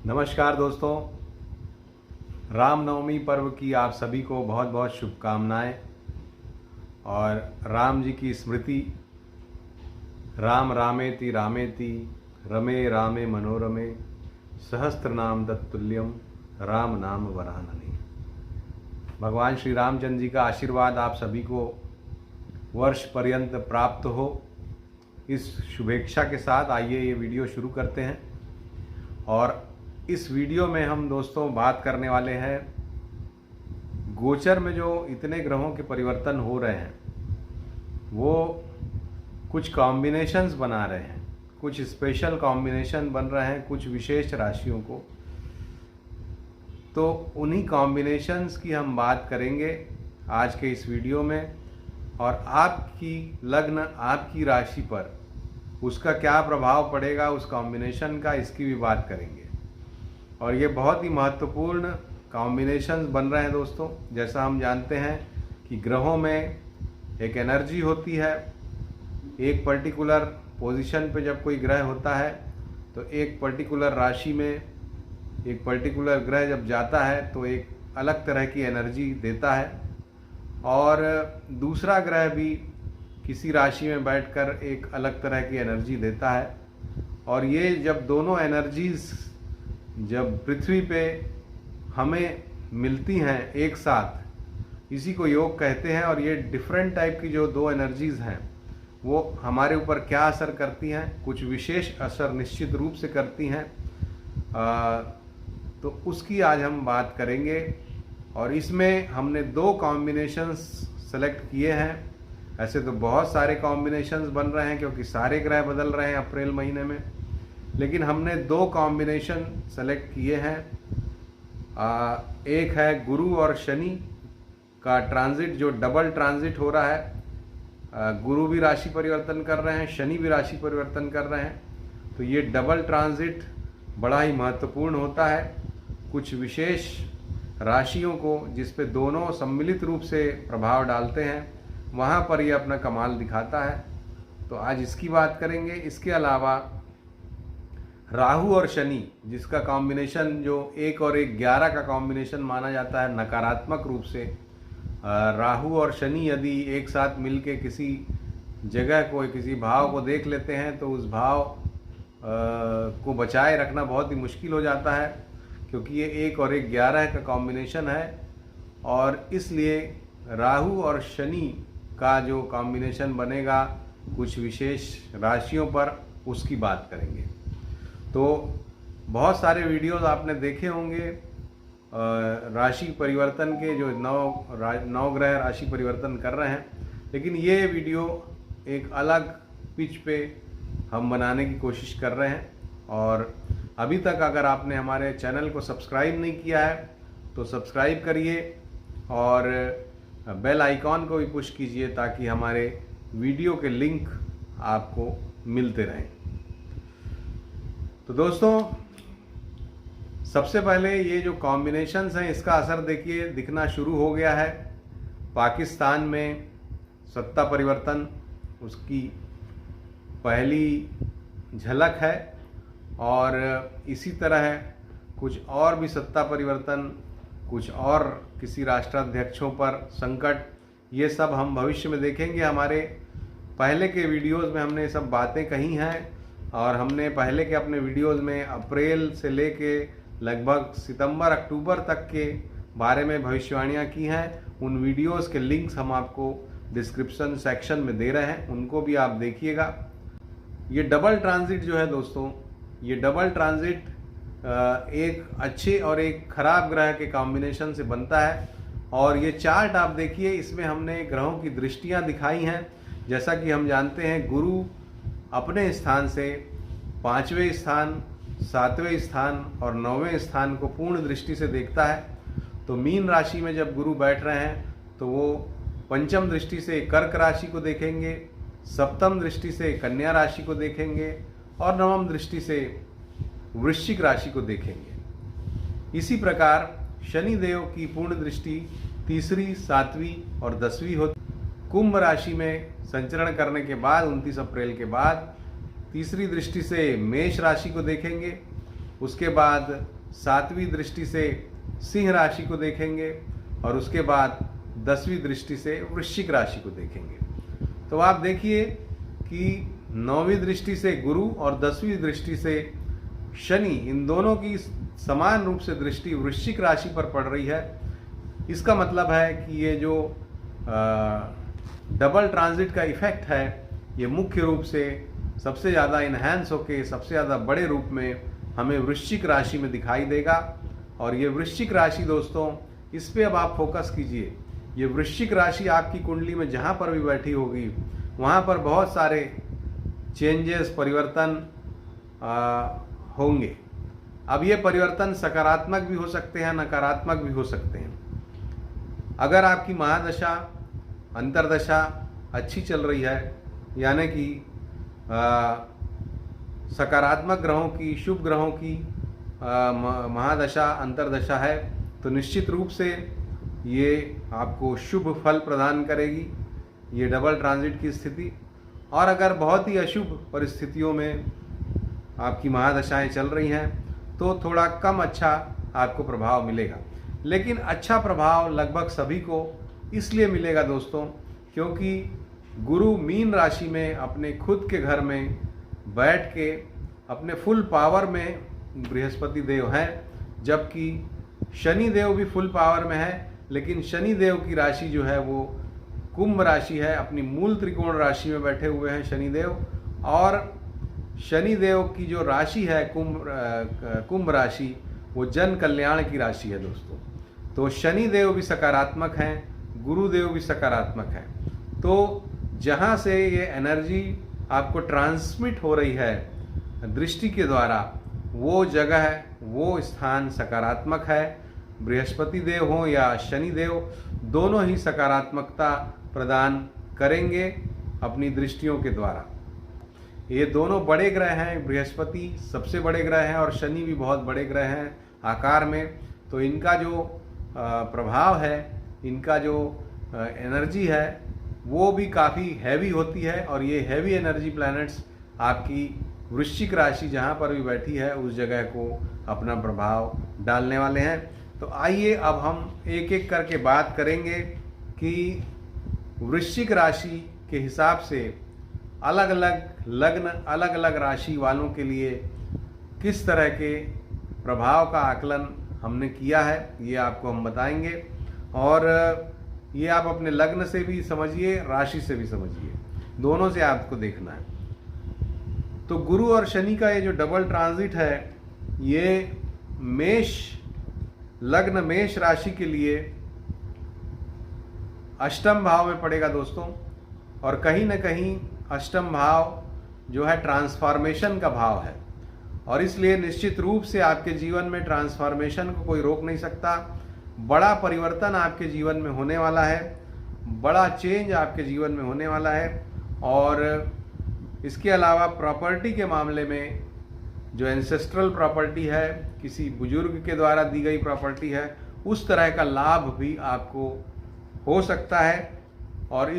नमस्कार दोस्तों, रामनवमी पर्व की आप सभी को बहुत बहुत शुभकामनाएं। और राम जी की स्मृति, राम रामेति रामेति रमे रामे मनोरमे सहस्त्र नाम तत्तुल्यम राम नाम वरानने। भगवान श्री रामचंद्र जी का आशीर्वाद आप सभी को वर्ष पर्यंत प्राप्त हो, इस शुभेच्छा के साथ आइए ये वीडियो शुरू करते हैं। और इस वीडियो में हम दोस्तों बात करने वाले हैं गोचर में जो इतने ग्रहों के परिवर्तन हो रहे हैं, वो कुछ कॉम्बिनेशंस बना रहे हैं, कुछ स्पेशल कॉम्बिनेशन बन रहे हैं कुछ विशेष राशियों को। तो उन्हीं कॉम्बिनेशंस की हम बात करेंगे आज के इस वीडियो में, और आपकी लग्न, आपकी राशि पर उसका क्या प्रभाव पड़ेगा उस कॉम्बिनेशन का, इसकी भी बात करेंगे। और ये बहुत ही महत्वपूर्ण कॉम्बिनेशंस बन रहे हैं दोस्तों। जैसा हम जानते हैं कि ग्रहों में एक एनर्जी होती है, एक पर्टिकुलर पोजीशन पे जब कोई ग्रह होता है तो एक पर्टिकुलर राशि में एक पर्टिकुलर ग्रह जब जाता है तो एक अलग तरह की एनर्जी देता है, और दूसरा ग्रह भी किसी राशि में बैठकर एक अलग तरह की एनर्जी देता है। और ये जब दोनों एनर्जीज जब पृथ्वी पे हमें मिलती हैं एक साथ, इसी को योग कहते हैं। और ये डिफरेंट टाइप की जो दो एनर्जीज हैं वो हमारे ऊपर क्या असर करती हैं, कुछ विशेष असर निश्चित रूप से करती हैं। तो उसकी आज हम बात करेंगे। और इसमें हमने दो कॉम्बिनेशंस सेलेक्ट किए हैं। ऐसे तो बहुत सारे कॉम्बिनेशंस बन रहे हैं क्योंकि सारे ग्रह बदल रहे हैं अप्रैल महीने में, लेकिन हमने दो कॉम्बिनेशन सेलेक्ट किए हैं। एक है गुरु और शनि का ट्रांजिट, जो डबल ट्रांजिट हो रहा है। गुरु भी राशि परिवर्तन कर रहे हैं, शनि भी राशि परिवर्तन कर रहे हैं। तो ये डबल ट्रांजिट बड़ा ही महत्वपूर्ण होता है कुछ विशेष राशियों को, जिस पे दोनों सम्मिलित रूप से प्रभाव डालते हैं, वहाँ पर ये अपना कमाल दिखाता है। तो आज इसकी बात करेंगे। इसके अलावा राहु और शनि, जिसका कॉम्बिनेशन जो 1 और 1 11 का कॉम्बिनेशन माना जाता है नकारात्मक रूप से। राहु और शनि यदि एक साथ मिलके किसी जगह को, किसी भाव को देख लेते हैं तो उस भाव को बचाए रखना बहुत ही मुश्किल हो जाता है, क्योंकि ये 1 और 1 11 का कॉम्बिनेशन है। और इसलिए राहु और शनि का जो कॉम्बिनेशन बनेगा कुछ विशेष राशियों पर, उसकी बात करेंगे। तो बहुत सारे वीडियोस आपने देखे होंगे राशि परिवर्तन के, जो नौ ग्रह राशि परिवर्तन कर रहे हैं, लेकिन ये वीडियो एक अलग पिच पे हम बनाने की कोशिश कर रहे हैं। और अभी तक अगर आपने हमारे चैनल को सब्सक्राइब नहीं किया है तो सब्सक्राइब करिए और बेल आइकॉन को भी पुश कीजिए, ताकि हमारे वीडियो के लिंक आपको मिलते रहें। तो दोस्तों, सबसे पहले ये जो कॉम्बिनेशंस हैं, इसका असर देखिए दिखना शुरू हो गया है। पाकिस्तान में सत्ता परिवर्तन, उसकी पहली झलक है। और इसी तरह कुछ और भी सत्ता परिवर्तन, कुछ और किसी राष्ट्राध्यक्षों पर संकट, ये सब हम भविष्य में देखेंगे। हमारे पहले के वीडियोस में हमने सब बातें कही हैं, और हमने पहले के अपने वीडियोस में अप्रैल से लेके लगभग सितंबर अक्टूबर तक के बारे में भविष्यवाणियाँ की हैं। उन वीडियोस के लिंक्स हम आपको डिस्क्रिप्शन सेक्शन में दे रहे हैं, उनको भी आप देखिएगा। ये डबल ट्रांजिट जो है दोस्तों, ये डबल ट्रांजिट एक अच्छे और एक खराब ग्रह के कॉम्बिनेशन से बनता है। और ये चार्ट आप देखिए, इसमें हमने ग्रहों की दृष्टियाँ दिखाई हैं। जैसा कि हम जानते हैं, गुरु अपने स्थान से 5वें स्थान, 7वें स्थान और 9वें स्थान को पूर्ण दृष्टि से देखता है। तो मीन राशि में जब गुरु बैठ रहे हैं तो वो पंचम दृष्टि से कर्क राशि को देखेंगे, सप्तम दृष्टि से कन्या राशि को देखेंगे, और नवम दृष्टि से वृश्चिक राशि को देखेंगे। इसी प्रकार शनिदेव की पूर्ण दृष्टि 3री, 7वीं और 10वीं होती। कुंभ राशि में संचरण करने के बाद 29 अप्रैल के बाद तीसरी दृष्टि से मेष राशि को देखेंगे। उसके बाद 7वीं दृष्टि से सिंह राशि को देखेंगे और उसके बाद 10वीं दृष्टि से वृश्चिक राशि को देखेंगे। तो आप देखिए कि 9वीं दृष्टि से गुरु और 10वीं दृष्टि से शनि, इन दोनों की समान रूप से दृष्टि वृश्चिक राशि पर पड़ रही है। इसका मतलब है कि ये जो डबल ट्रांजिट का इफेक्ट है ये मुख्य रूप से सबसे ज़्यादा इन्हांस होके सबसे ज़्यादा बड़े रूप में हमें वृश्चिक राशि में दिखाई देगा। और ये वृश्चिक राशि दोस्तों, इस पे अब आप फोकस कीजिए। ये वृश्चिक राशि आपकी कुंडली में जहाँ पर भी बैठी होगी वहाँ पर बहुत सारे चेंजेस, परिवर्तन होंगे। अब ये परिवर्तन सकारात्मक भी हो सकते हैं, नकारात्मक भी हो सकते हैं। अगर आपकी महादशा, अंतर्दशा अच्छी चल रही है, यानी कि सकारात्मक ग्रहों की, शुभ ग्रहों की महादशा, अंतर्दशा है, तो निश्चित रूप से ये आपको शुभ फल प्रदान करेगी, ये डबल ट्रांजिट की स्थिति। और अगर बहुत ही अशुभ परिस्थितियों में आपकी महादशाएं चल रही हैं तो थोड़ा कम अच्छा आपको प्रभाव मिलेगा। लेकिन अच्छा प्रभाव लगभग सभी को इसलिए मिलेगा दोस्तों, क्योंकि गुरु मीन राशि में अपने खुद के घर में बैठ के अपने फुल पावर में बृहस्पति देव हैं, जबकि शनि देव भी फुल पावर में है। लेकिन शनि देव की राशि जो है वो कुंभ राशि है, अपनी मूल त्रिकोण राशि में बैठे हुए हैं शनि देव। और शनि देव की जो राशि है कुंभ राशि, वो जन कल्याण की राशि है दोस्तों। तो शनि देव भी सकारात्मक हैं, गुरुदेव भी सकारात्मक हैं। तो जहाँ से ये एनर्जी आपको ट्रांसमिट हो रही है दृष्टि के द्वारा, वो जगह, वो स्थान सकारात्मक है। बृहस्पति देव हो या शनि देव, दोनों ही सकारात्मकता प्रदान करेंगे अपनी दृष्टियों के द्वारा। ये दोनों बड़े ग्रह हैं, बृहस्पति सबसे बड़े ग्रह हैं और शनि भी बहुत बड़े ग्रह हैं आकार में। तो इनका जो प्रभाव है, इनका जो एनर्जी है, वो भी काफ़ी हैवी होती है। और ये हैवी एनर्जी प्लैनेट्स आपकी वृश्चिक राशि जहाँ पर भी बैठी है उस जगह को अपना प्रभाव डालने वाले हैं। तो आइए अब हम एक एक करके बात करेंगे कि वृश्चिक राशि के हिसाब से अलग अलग लग्न, अलग अलग राशि वालों के लिए किस तरह के प्रभाव का आकलन हमने किया है, ये आपको हम बताएंगे। और ये आप अपने लग्न से भी समझिए, राशि से भी समझिए, दोनों से आपको देखना है। तो गुरु और शनि का ये जो डबल ट्रांजिट है, ये मेष लग्न, मेष राशि के लिए अष्टम भाव में पड़ेगा दोस्तों। और कहीं ना कहीं अष्टम भाव जो है ट्रांसफॉर्मेशन का भाव है, और इसलिए निश्चित रूप से आपके जीवन में ट्रांसफॉर्मेशन को कोई रोक नहीं सकता। बड़ा परिवर्तन आपके जीवन में होने वाला है, बड़ा चेंज आपके जीवन में होने वाला है। और इसके अलावा प्रॉपर्टी के मामले में जो एंसेस्ट्रल प्रॉपर्टी है, किसी बुजुर्ग के द्वारा दी गई प्रॉपर्टी है, उस तरह का लाभ भी आपको हो सकता है। और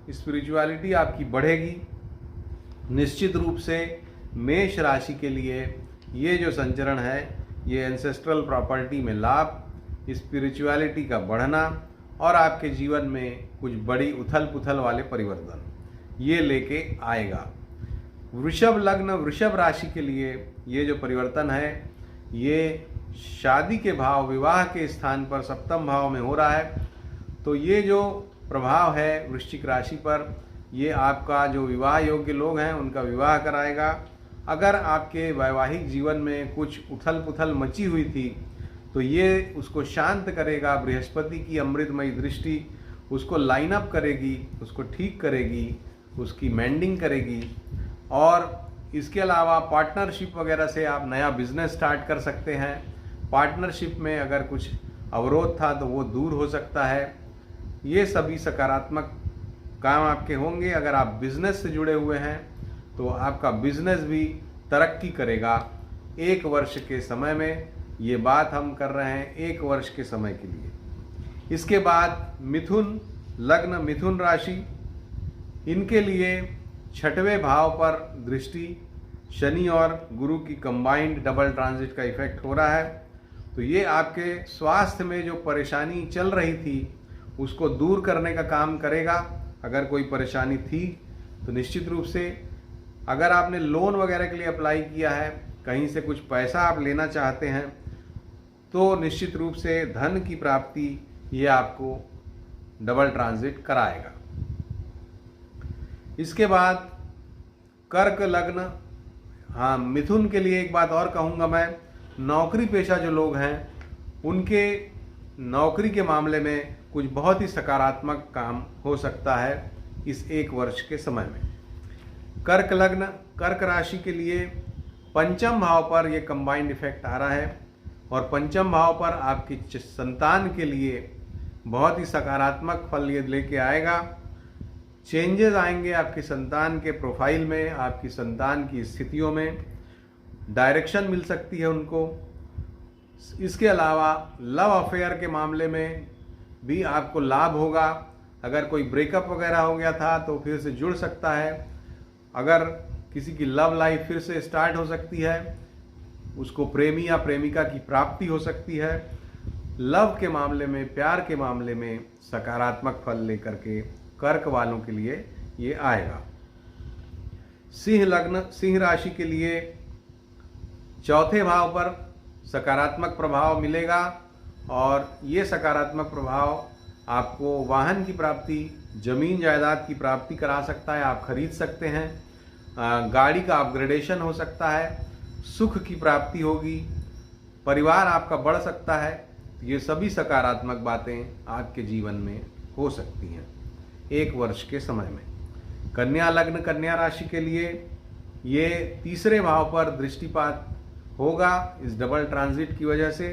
स्पिरिचुअलिटी आपकी बढ़ेगी। निश्चित रूप से मेष राशि के लिए ये जो संचरण है, ये एंसेस्ट्रल प्रॉपर्टी में लाभ, स्पिरिचुअलिटी का बढ़ना और आपके जीवन में कुछ बड़ी उथल पुथल वाले परिवर्तन ये लेके आएगा। वृषभ लग्न, वृषभ राशि के लिए ये जो परिवर्तन है, ये शादी के भाव, विवाह के स्थान पर सप्तम भाव में हो रहा है। तो ये जो प्रभाव है वृश्चिक राशि पर, ये आपका जो विवाह योग्य लोग हैं उनका विवाह कराएगा। अगर आपके वैवाहिक जीवन में कुछ उथल पुथल मची हुई थी तो ये उसको शांत करेगा। बृहस्पति की अमृतमयी दृष्टि उसको लाइन अप करेगी, उसको ठीक करेगी, उसकी मेंडिंग करेगी। और इसके अलावा पार्टनरशिप वगैरह से आप नया बिजनेस स्टार्ट कर सकते हैं। पार्टनरशिप में अगर कुछ अवरोध था तो वो दूर हो सकता है। ये सभी सकारात्मक काम आपके होंगे। अगर आप बिजनेस से जुड़े हुए हैं तो आपका बिजनेस भी तरक्की करेगा 1 वर्ष के समय में। ये बात हम कर रहे हैं 1 वर्ष के समय के लिए। इसके बाद मिथुन लग्न, मिथुन राशि, इनके लिए 6वें भाव पर दृष्टि शनि और गुरु की कंबाइंड डबल ट्रांजिट का इफेक्ट हो रहा है। तो ये आपके स्वास्थ्य में जो परेशानी चल रही थी उसको दूर करने का काम करेगा। अगर कोई परेशानी थी तो निश्चित रूप से, अगर आपने लोन वगैरह के लिए अप्लाई किया है, कहीं से कुछ पैसा आप लेना चाहते हैं, तो निश्चित रूप से धन की प्राप्ति ये आपको डबल ट्रांजिट कराएगा। इसके बाद कर्क लग्न, हाँ मिथुन के लिए एक बात और कहूँगा मैं, नौकरी पेशा जो लोग हैं उनके नौकरी के मामले में कुछ बहुत ही सकारात्मक काम हो सकता है इस एक वर्ष के समय में। कर्क लग्न, कर्क राशि के लिए पंचम भाव पर यह कंबाइंड इफेक्ट आ रहा है और पंचम भाव पर आपकी संतान के लिए बहुत ही सकारात्मक फल ये लेके आएगा। चेंजेस आएंगे आपकी संतान के प्रोफाइल में, आपकी संतान की स्थितियों में, डायरेक्शन मिल सकती है उनको। इसके अलावा लव अफेयर के मामले में भी आपको लाभ होगा। अगर कोई ब्रेकअप वगैरह हो गया था तो फिर से जुड़ सकता है। अगर किसी की लव लाइफ फिर से स्टार्ट हो सकती है, उसको प्रेमी या प्रेमिका की प्राप्ति हो सकती है। लव के मामले में, प्यार के मामले में सकारात्मक फल लेकर के कर्क वालों के लिए ये आएगा। सिंह लग्न, सिंह राशि के लिए चौथे भाव पर सकारात्मक प्रभाव मिलेगा और ये सकारात्मक प्रभाव आपको वाहन की प्राप्ति, जमीन जायदाद की प्राप्ति करा सकता है। आप खरीद सकते हैं, गाड़ी का अपग्रेडेशन हो सकता है, सुख की प्राप्ति होगी, परिवार आपका बढ़ सकता है। ये सभी सकारात्मक बातें आपके जीवन में हो सकती हैं एक वर्ष के समय में। कन्या लग्न, कन्या राशि के लिए ये तीसरे भाव पर दृष्टिपात होगा इस डबल ट्रांजिट की वजह से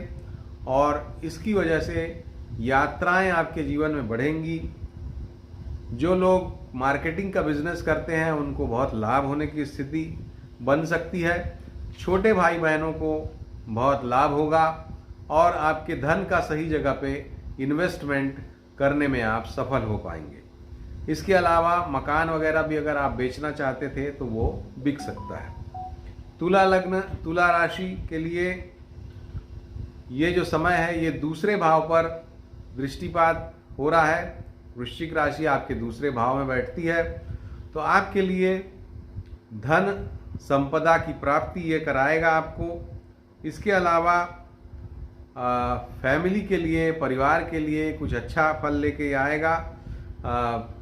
और इसकी वजह से यात्राएं आपके जीवन में बढ़ेंगी। जो लोग मार्केटिंग का बिजनेस करते हैं उनको बहुत लाभ होने की स्थिति बन सकती है। छोटे भाई बहनों को बहुत लाभ होगा और आपके धन का सही जगह पे इन्वेस्टमेंट करने में आप सफल हो पाएंगे। इसके अलावा मकान वगैरह भी अगर आप बेचना चाहते थे तो वो बिक सकता है। तुला लग्न, तुला राशि के लिए ये जो समय है ये दूसरे भाव पर दृष्टिपात हो रहा है। वृश्चिक राशि आपके दूसरे भाव में बैठती है, तो आपके लिए धन संपदा की प्राप्ति ये कराएगा आपको। इसके अलावा फैमिली के लिए, परिवार के लिए कुछ अच्छा फल लेके आएगा।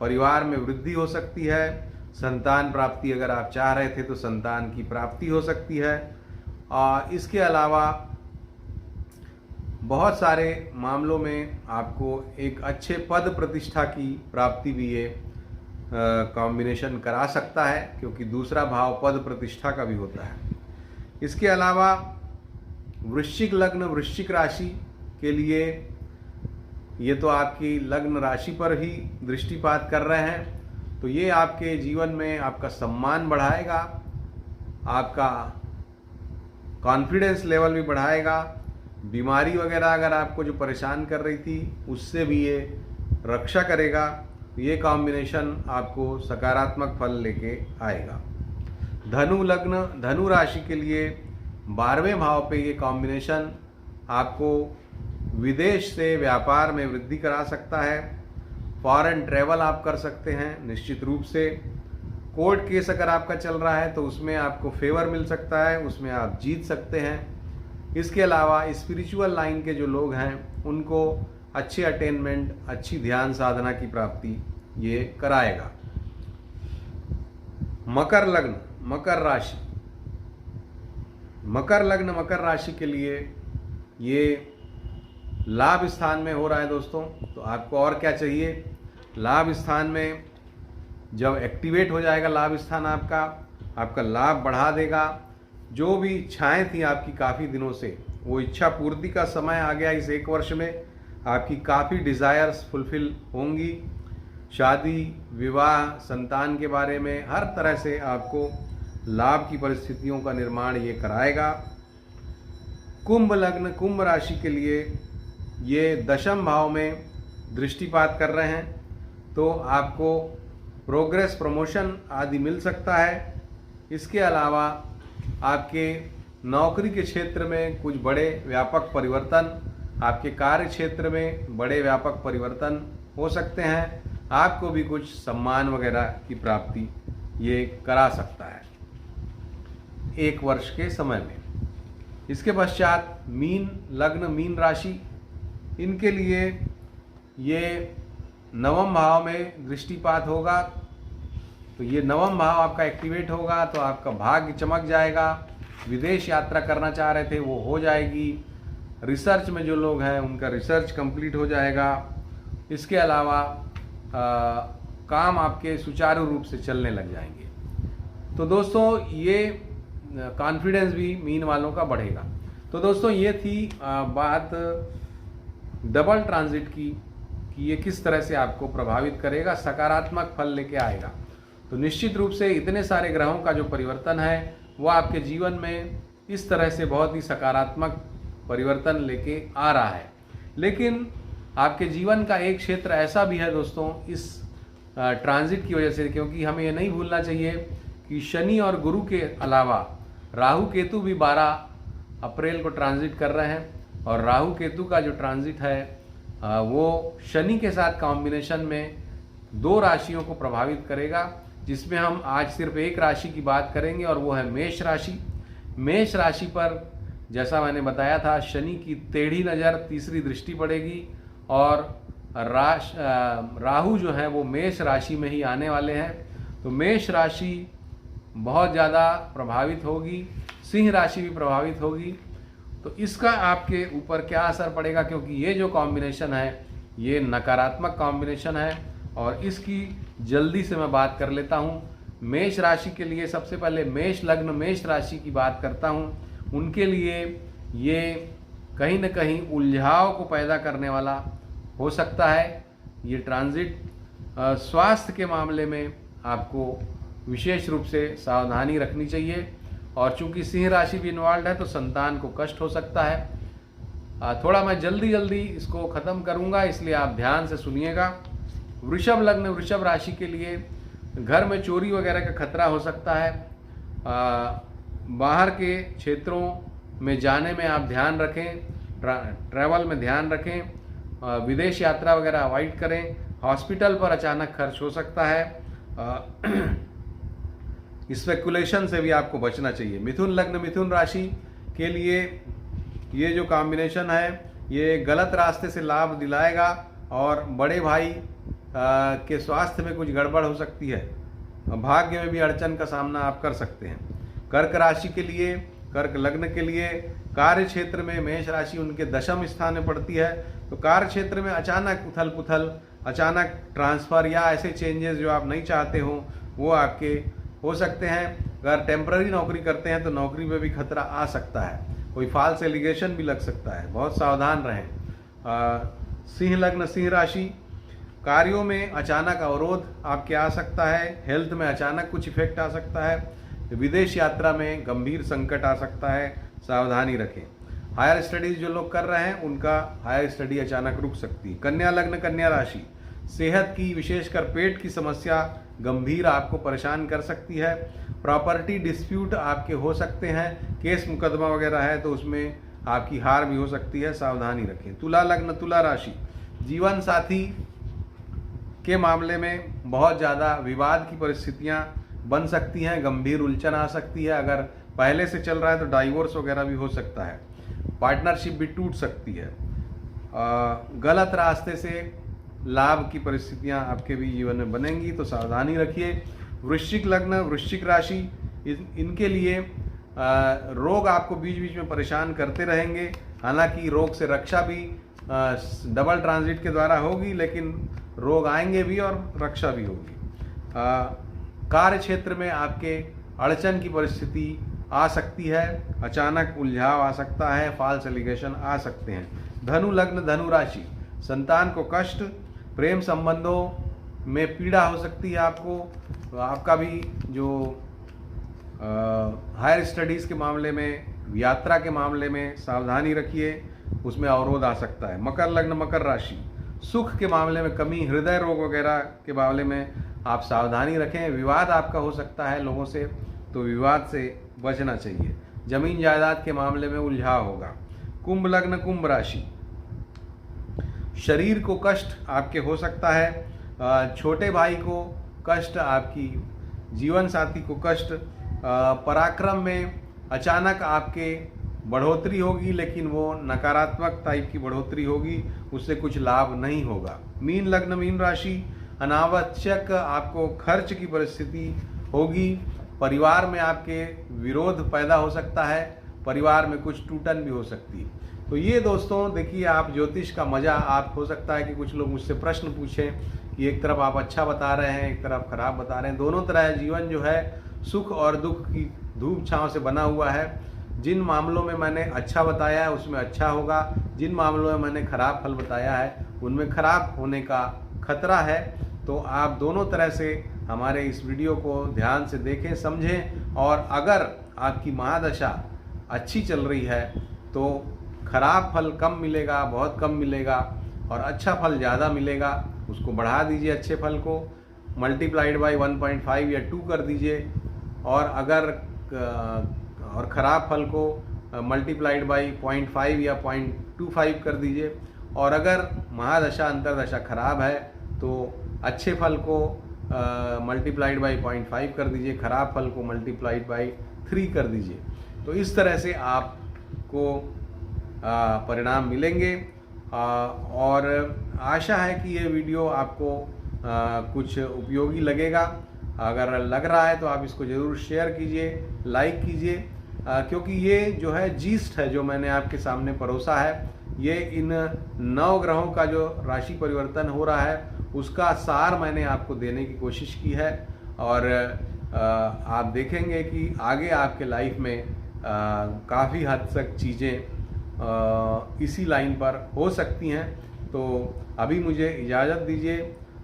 परिवार में वृद्धि हो सकती है। संतान प्राप्ति अगर आप चाह रहे थे तो संतान की प्राप्ति हो सकती है। इसके अलावा बहुत सारे मामलों में आपको एक अच्छे पद प्रतिष्ठा की प्राप्ति भी ये कॉम्बिनेशन करा सकता है, क्योंकि दूसरा भाव पद प्रतिष्ठा का भी होता है। इसके अलावा वृश्चिक लग्न, वृश्चिक राशि के लिए ये तो आपकी लग्न राशि पर ही दृष्टिपात कर रहे हैं, तो ये आपके जीवन में आपका सम्मान बढ़ाएगा, आपका कॉन्फिडेंस लेवल भी बढ़ाएगा। बीमारी वगैरह अगर आपको जो परेशान कर रही थी उससे भी ये रक्षा करेगा। ये कॉम्बिनेशन आपको सकारात्मक फल लेके आएगा। धनु लग्न, धनु राशि के लिए 12वें भाव पे ये कॉम्बिनेशन आपको विदेश से व्यापार में वृद्धि करा सकता है। फॉरेन ट्रैवल आप कर सकते हैं निश्चित रूप से। कोर्ट केस अगर आपका चल रहा है तो उसमें आपको फेवर मिल सकता है, उसमें आप जीत सकते हैं। इसके अलावा स्पिरिचुअल लाइन के जो लोग हैं उनको अच्छे अटेनमेंट, अच्छी ध्यान साधना की प्राप्ति ये कराएगा। मकर लग्न, मकर राशि, मकर लग्न, मकर राशि के लिए ये लाभ स्थान में हो रहा है दोस्तों। तो आपको और क्या चाहिए? लाभ स्थान में जब एक्टिवेट हो जाएगा लाभ स्थान आपका लाभ बढ़ा देगा। जो भी इच्छाएं थी आपकी काफ़ी दिनों से, वो इच्छा पूर्ति का समय आ गया इस एक वर्ष में। आपकी काफ़ी डिज़ायर्स फुलफिल होंगी। शादी, विवाह, संतान के बारे में हर तरह से आपको लाभ की परिस्थितियों का निर्माण ये कराएगा। कुंभ लग्न, कुंभ राशि के लिए ये दशम भाव में दृष्टिपात कर रहे हैं, तो आपको प्रोग्रेस, प्रमोशन आदि मिल सकता है। इसके अलावा आपके नौकरी के क्षेत्र में कुछ बड़े व्यापक परिवर्तन, आपके कार्य क्षेत्र में बड़े व्यापक परिवर्तन हो सकते हैं। आपको भी कुछ सम्मान वगैरह की प्राप्ति ये करा सकता है 1 वर्ष के समय में। इसके पश्चात मीन लग्न, मीन राशि, इनके लिए ये नवम भाव में दृष्टिपात होगा, तो ये नवम भाव आपका एक्टिवेट होगा तो आपका भाग्य चमक जाएगा। विदेश यात्रा करना चाह रहे थे वो हो जाएगी। रिसर्च में जो लोग हैं उनका रिसर्च कंप्लीट हो जाएगा। इसके अलावा काम आपके सुचारू रूप से चलने लग जाएंगे। तो दोस्तों ये कॉन्फिडेंस भी मीन वालों का बढ़ेगा। तो दोस्तों ये थी बात डबल ट्रांजिट की कि ये किस तरह से आपको प्रभावित करेगा, सकारात्मक फल लेके आएगा। तो निश्चित रूप से इतने सारे ग्रहों का जो परिवर्तन है वो आपके जीवन में इस तरह से बहुत ही सकारात्मक परिवर्तन लेके आ रहा है। लेकिन आपके जीवन का एक क्षेत्र ऐसा भी है दोस्तों इस ट्रांजिट की वजह से, क्योंकि हमें ये नहीं भूलना चाहिए कि शनि और गुरु के अलावा राहु केतु भी 12 अप्रैल को ट्रांजिट कर रहे हैं। और राहु केतु का जो ट्रांजिट है वो शनि के साथ कॉम्बिनेशन में 2 राशियों को प्रभावित करेगा, जिसमें हम आज सिर्फ एक राशि की बात करेंगे और वो है मेष राशि। मेष राशि पर जैसा मैंने बताया था शनि की टेढ़ी नज़र, तीसरी दृष्टि पड़ेगी और राहु जो है वो मेष राशि में ही आने वाले हैं। तो मेष राशि बहुत ज़्यादा प्रभावित होगी, सिंह राशि भी प्रभावित होगी। तो इसका आपके ऊपर क्या असर पड़ेगा, क्योंकि ये जो कॉम्बिनेशन है ये नकारात्मक कॉम्बिनेशन है और इसकी जल्दी से मैं बात कर लेता हूँ। मेष राशि के लिए सबसे पहले मेष लग्न, मेष राशि की बात करता हूँ। उनके लिए ये कहीं न कहीं उलझाव को पैदा करने वाला हो सकता है ये ट्रांजिट। स्वास्थ्य के मामले में आपको विशेष रूप से सावधानी रखनी चाहिए और चूंकि सिंह राशि भी इन्वॉल्व है तो संतान को कष्ट हो सकता है। थोड़ा मैं जल्दी इसको ख़त्म करूंगा, इसलिए आप ध्यान से सुनिएगा। वृषभ लग्न, वृषभ राशि के लिए घर में चोरी वगैरह का खतरा हो सकता है। बाहर के क्षेत्रों में जाने में आप ध्यान रखें, ट्रैवल में ध्यान रखें, विदेश यात्रा वगैरह अवॉइड करें। हॉस्पिटल पर अचानक खर्च हो सकता है। स्पेकुलेशन से भी आपको बचना चाहिए। मिथुन लग्न, मिथुन राशि के लिए ये जो कॉम्बिनेशन है ये गलत रास्ते से लाभ दिलाएगा और बड़े भाई के स्वास्थ्य में कुछ गड़बड़ हो सकती है। भाग्य में भी अड़चन का सामना आप कर सकते हैं। कर्क राशि के लिए, कर्क लग्न के लिए कार्य क्षेत्र में मेष राशि उनके 10वें स्थान में पड़ती है। तो कार्य क्षेत्र में अचानक उथल पुथल, अचानक ट्रांसफ़र या ऐसे चेंजेस जो आप नहीं चाहते हो वो आपके हो सकते हैं। अगर टेम्पररी नौकरी करते हैं तो नौकरी में भी खतरा आ सकता है, कोई फॉल्स एलिगेशन भी लग सकता है, बहुत सावधान रहें। सिंह लग्न, सिंह राशि, कार्यों में अचानक अवरोध आपके आ सकता है। हेल्थ में अचानक कुछ इफेक्ट आ सकता है। विदेश यात्रा में गंभीर संकट आ सकता है, सावधानी रखें। हायर स्टडीज जो लोग कर रहे हैं उनका हायर स्टडी अचानक रुक सकती है। कन्या लग्न, कन्या राशि, सेहत की विशेषकर पेट की समस्या गंभीर आपको परेशान कर सकती है। प्रॉपर्टी डिस्प्यूट आपके हो सकते हैं, केस मुकदमा वगैरह है तो उसमें आपकी हार भी हो सकती है, सावधानी रखें। तुला लग्न, तुला राशि, जीवन साथी के मामले में बहुत ज़्यादा विवाद की परिस्थितियां बन सकती हैं, गंभीर उलझन आ सकती है। अगर पहले से चल रहा है तो डाइवोर्स वगैरह भी हो सकता है, पार्टनरशिप भी टूट सकती है। गलत रास्ते से लाभ की परिस्थितियां आपके भी जीवन में बनेंगी, तो सावधानी रखिए। वृश्चिक लग्न, वृश्चिक राशि, इनके लिए रोग आपको बीच बीच में परेशान करते रहेंगे। हालांकि रोग से रक्षा भी डबल ट्रांजिट के द्वारा होगी, लेकिन रोग आएंगे भी और रक्षा भी होगी। कार्य क्षेत्र में आपके अड़चन की परिस्थिति आ सकती है, अचानक उलझाव आ सकता है, फॉल्स एलिगेशन आ सकते हैं। धनु लग्न, धनु राशि, संतान को कष्ट, प्रेम संबंधों में पीड़ा हो सकती है आपको। आपका भी जो हायर स्टडीज़ के मामले में, यात्रा के मामले में सावधानी रखिए, उसमें अवरोध आ सकता है। मकर लग्न, मकर राशि, सुख के मामले में कमी, हृदय रोग वगैरह के मामले में आप सावधानी रखें। विवाद आपका हो सकता है लोगों से, तो विवाद से बचना चाहिए। जमीन जायदाद के मामले में उलझाव होगा। कुंभ लग्न कुंभ राशि, शरीर को कष्ट आपके हो सकता है, छोटे भाई को कष्ट, आपकी जीवन साथी को कष्ट, पराक्रम में अचानक आपके बढ़ोतरी होगी, लेकिन वो नकारात्मक टाइप की बढ़ोतरी होगी, उससे कुछ लाभ नहीं होगा। मीन लग्न मीन राशि, अनावश्यक आपको खर्च की परिस्थिति होगी। परिवार में आपके विरोध पैदा हो सकता है, परिवार में कुछ टूटन भी हो सकती है। तो ये दोस्तों देखिए, आप ज्योतिष का मज़ा, आप हो सकता है कि कुछ लोग मुझसे प्रश्न पूछें कि एक तरफ आप अच्छा बता रहे हैं, एक तरफ खराब बता रहे हैं। दोनों तरह जीवन जो है सुख और दुख की धूप छांव से बना हुआ है। जिन मामलों में मैंने अच्छा बताया है उसमें अच्छा होगा, जिन मामलों में मैंने खराब फल बताया है उनमें खराब होने का खतरा है। तो आप दोनों तरह से हमारे इस वीडियो को ध्यान से देखें, समझें, और अगर आपकी महादशा अच्छी चल रही है तो खराब फल कम मिलेगा, बहुत कम मिलेगा, और अच्छा फल ज़्यादा मिलेगा। उसको बढ़ा दीजिए, अच्छे फल को मल्टीप्लाइड बाई 1.5 या 2 कर दीजिए, और अगर और ख़राब फल को मल्टीप्लाइड बाई 0.5 या 0.25 कर दीजिए। और अगर महादशा अंतरदशा खराब है तो अच्छे फल को मल्टीप्लाइड बाई 0.5 कर दीजिए, खराब फल को मल्टीप्लाइड बाई 3 कर दीजिए। तो इस तरह से आपको परिणाम मिलेंगे। और आशा है कि ये वीडियो आपको कुछ उपयोगी लगेगा। अगर लग रहा है तो आप इसको ज़रूर शेयर कीजिए, लाइक कीजिए, क्योंकि ये जो है जीस्ट है जो मैंने आपके सामने परोसा है, ये इन 9 ग्रहों का जो राशि परिवर्तन हो रहा है उसका सार मैंने आपको देने की कोशिश की है। और आप देखेंगे कि आगे आपके लाइफ में काफ़ी हद तक चीज़ें इसी लाइन पर हो सकती हैं। तो अभी मुझे इजाज़त दीजिए।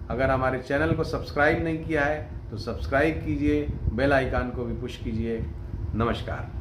अगर हमारे चैनल को सब्सक्राइब नहीं किया है तो सब्सक्राइब कीजिए, बेल आइकन को भी पुश कीजिए। नमस्कार।